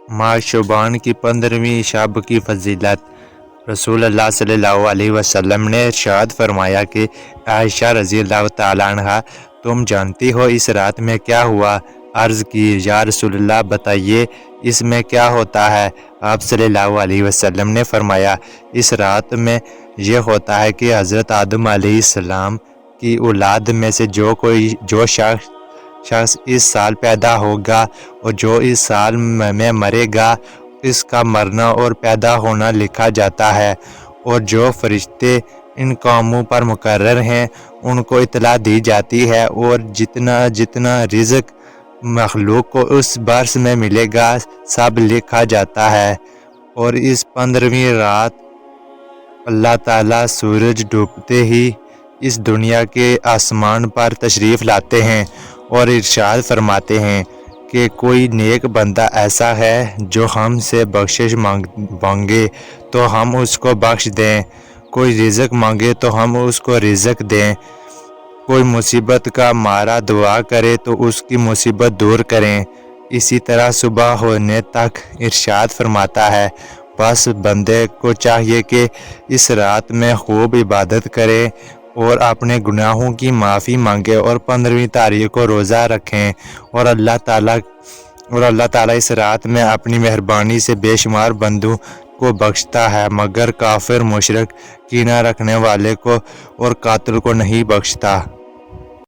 ماہ شعبان کی 15ویں شب کی فضیلت۔ رسول اللہ صلی اللہ علیہ وسلم نے ارشاد فرمایا کہ عائشہ رضی اللہ تعالیٰ عنہ، تم جانتی ہو اس رات میں کیا ہوا؟ عرض کی، یا رسول اللہ بتائیے اس میں کیا ہوتا ہے؟ آپ صلی اللہ علیہ وسلم نے فرمایا، اس رات میں یہ ہوتا ہے کہ حضرت آدم علیہ السلام کی اولاد میں سے جو شخص اس سال پیدا ہوگا اور جو اس سال میں مرے گا، اس کا مرنا اور پیدا ہونا لکھا جاتا ہے، اور جو فرشتے ان قوموں پر مقرر ہیں ان کو اطلاع دی جاتی ہے، اور جتنا رزق مخلوق کو اس برس میں ملے گا سب لکھا جاتا ہے۔ اور اس 15ویں رات اللہ تعالیٰ سورج ڈوبتے ہی اس دنیا کے آسمان پر تشریف لاتے ہیں اور ارشاد فرماتے ہیں کہ کوئی نیک بندہ ایسا ہے جو ہم سے بخشش مانگے تو ہم اس کو بخش دیں، کوئی رزق مانگے تو ہم اس کو رزق دیں، کوئی مصیبت کا مارا دعا کرے تو اس کی مصیبت دور کریں۔ اسی طرح صبح ہونے تک ارشاد فرماتا ہے، بس بندے کو چاہیے کہ اس رات میں خوب عبادت کرے اور اپنے گناہوں کی معافی مانگے اور 15ویں تاریخ کو روزہ رکھیں، اور اللہ تعالیٰ اس رات میں اپنی مہربانی سے بے شمار بندوں کو بخشتا ہے، مگر کافر، مشرک، کینہ رکھنے والے کو اور قاتل کو نہیں بخشتا۔